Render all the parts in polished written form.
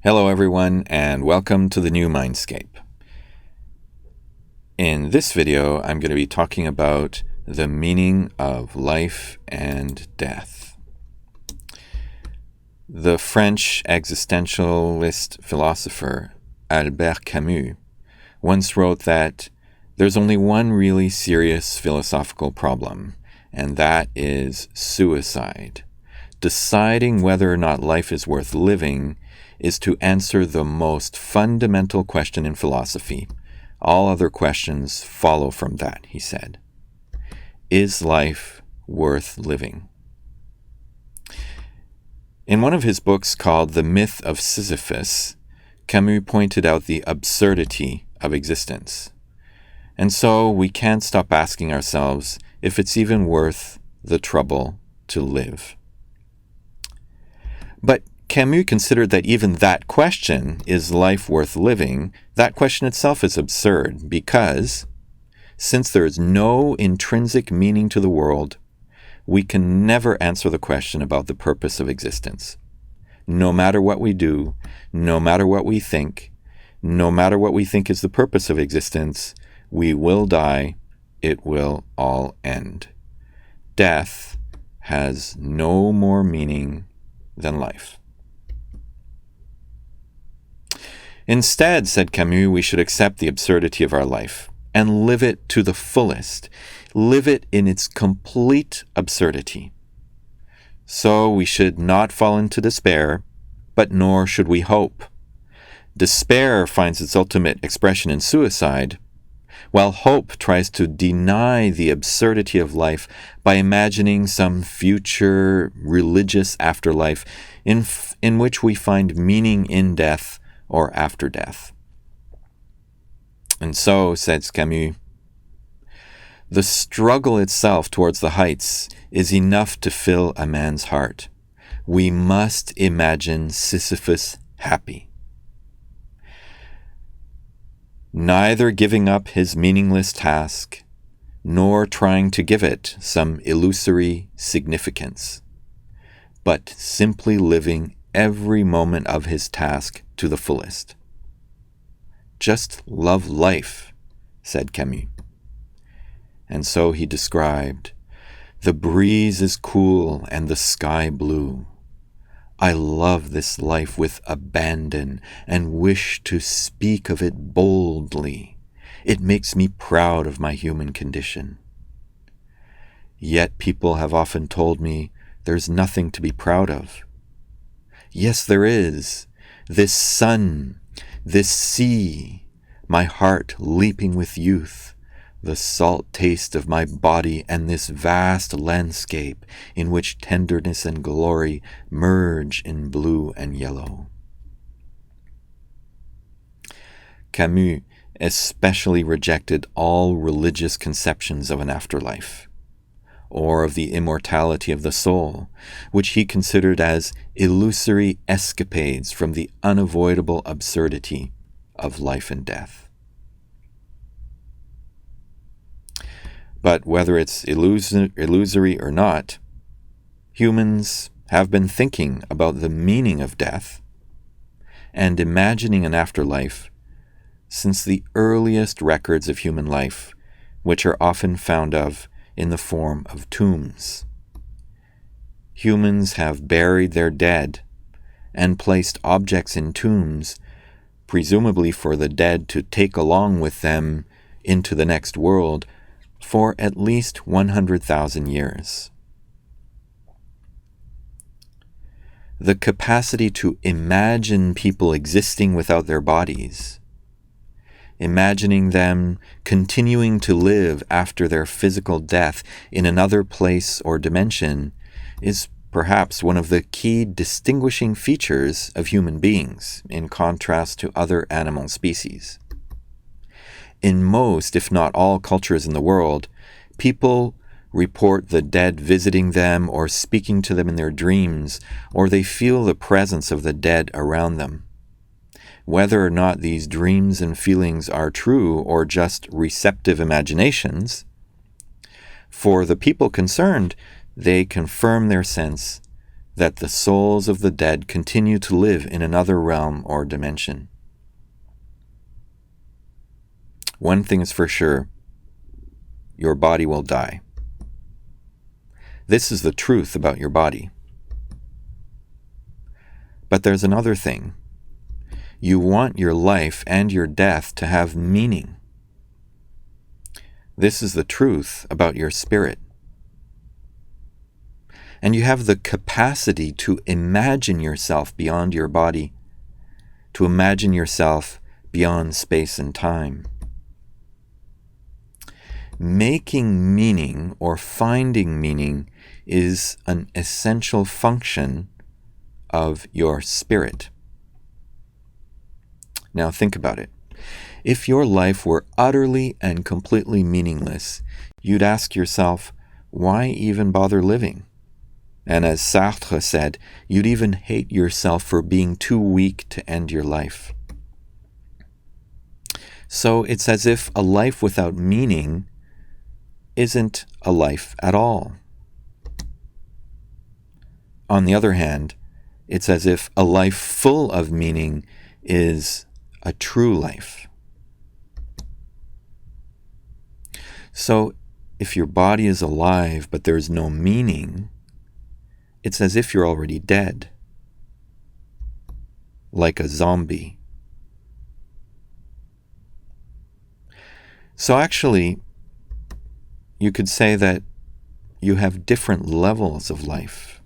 Hello everyone, and welcome to the new Mindscape. In this video, I'm going to be talking about the meaning of life and death. The French existentialist philosopher Albert Camus once wrote that there's only one really serious philosophical problem, and that is suicide. Deciding whether or not life is worth living is to answer the most fundamental question in philosophy. All other questions follow from that, he said. Is life worth living? In one of his books called The Myth of Sisyphus, Camus pointed out the absurdity of existence. And so we can't stop asking ourselves if it's even worth the trouble to live. But Camus considered that even that question, is life worth living, that question itself is absurd because, since there is no intrinsic meaning to the world, we can never answer the question about the purpose of existence. No matter what we do, no matter what we think, no matter what we think is the purpose of existence, we will die, it will all end. Death has no more meaning than life. Instead, said Camus, we should accept the absurdity of our life and live it to the fullest. Live it in its complete absurdity. So we should not fall into despair, but nor should we hope. Despair finds its ultimate expression in suicide, while hope tries to deny the absurdity of life by imagining some future religious afterlife in which we find meaning in death or after death. And so, says Camus, the struggle itself towards the heights is enough to fill a man's heart. We must imagine Sisyphus happy, neither giving up his meaningless task, nor trying to give it some illusory significance, but simply living every moment of his task to the fullest. Just love life, said Camus. And so he described, the breeze is cool and the sky blue. I love this life with abandon and wish to speak of it boldly. It makes me proud of my human condition. Yet people have often told me there's nothing to be proud of. Yes, there is. This sun, this sea, my heart leaping with youth, the salt taste of my body, and this vast landscape in which tenderness and glory merge in blue and yellow. Camus especially rejected all religious conceptions of an afterlife, or of the immortality of the soul, which he considered as illusory escapades from the unavoidable absurdity of life and death. But whether it's illusory or not, humans have been thinking about the meaning of death and imagining an afterlife since the earliest records of human life, which are often found in the form of tombs. Humans have buried their dead and placed objects in tombs, presumably for the dead to take along with them into the next world, for at least 100,000 years. The capacity to imagine people existing without their bodies, imagining them continuing to live after their physical death in another place or dimension, is perhaps one of the key distinguishing features of human beings, in contrast to other animal species. In most, if not all, cultures in the world, people report the dead visiting them or speaking to them in their dreams, or they feel the presence of the dead around them. Whether or not these dreams and feelings are true or just receptive imaginations, for the people concerned, they confirm their sense that the souls of the dead continue to live in another realm or dimension. One thing is for sure, your body will die. This is the truth about your body. But there's another thing. You want your life and your death to have meaning. This is the truth about your spirit. And you have the capacity to imagine yourself beyond your body, to imagine yourself beyond space and time. Making meaning or finding meaning is an essential function of your spirit. Now think about it. If your life were utterly and completely meaningless, you'd ask yourself, why even bother living? And as Sartre said, you'd even hate yourself for being too weak to end your life. So it's as if a life without meaning isn't a life at all. On the other hand, it's as if a life full of meaning is a true life. So if your body is alive but there's no meaning, it's as if you're already dead, like a zombie. So actually, you could say that you have different levels of life.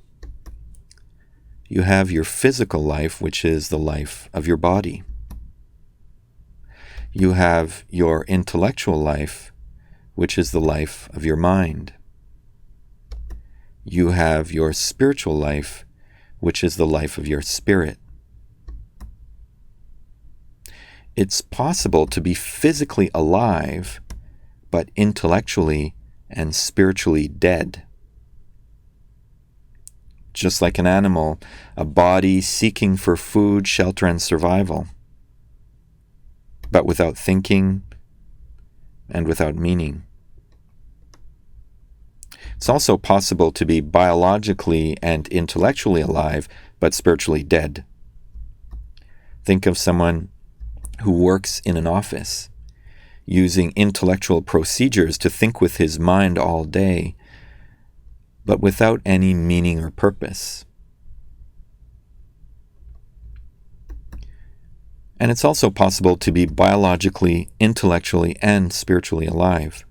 You have your physical life, which is the life of your body. You have your intellectual life, which is the life of your mind. You have your spiritual life, which is the life of your spirit. It's possible to be physically alive, but intellectually and spiritually dead. Just like an animal, a body seeking for food, shelter, and survival, but without thinking and without meaning. It's also possible to be biologically and intellectually alive, but spiritually dead. Think of someone who works in an office, using intellectual procedures to think with his mind all day, but without any meaning or purpose. And it's also possible to be biologically, intellectually, and spiritually alive,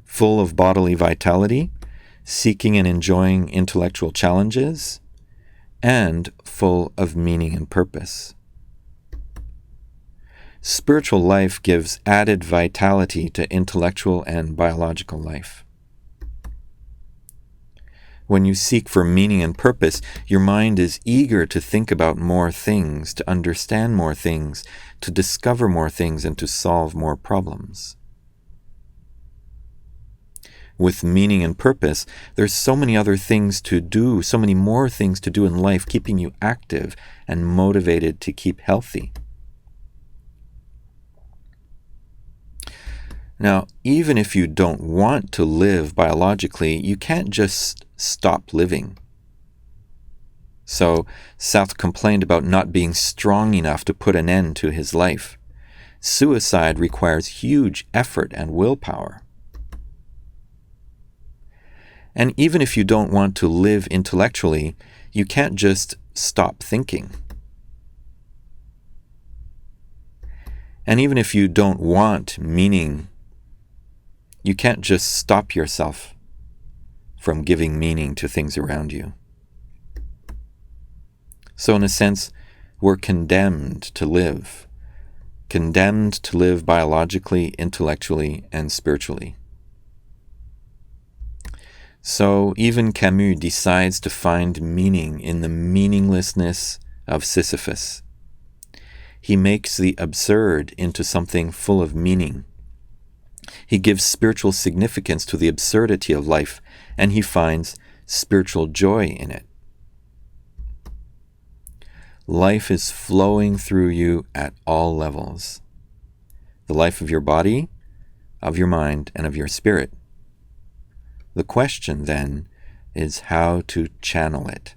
full of bodily vitality, seeking and enjoying intellectual challenges, and full of meaning and purpose. Spiritual life gives added vitality to intellectual and biological life. When you seek for meaning and purpose, your mind is eager to think about more things, to understand more things, to discover more things, and to solve more problems. With meaning and purpose, there's so many other things to do, so many more things to do in life, keeping you active and motivated to keep healthy. Now, even if you don't want to live biologically, you can't just stop living. So, Sartre complained about not being strong enough to put an end to his life. Suicide requires huge effort and willpower. And even if you don't want to live intellectually, you can't just stop thinking. And even if you don't want meaning, you can't just stop yourself from giving meaning to things around you. So in a sense, we're condemned to live biologically, intellectually, and spiritually. So even Camus decides to find meaning in the meaninglessness of Sisyphus. He makes the absurd into something full of meaning. He gives spiritual significance to the absurdity of life, and he finds spiritual joy in it. Life is flowing through you at all levels. The life of your body, of your mind, and of your spirit. The question, then, is how to channel it.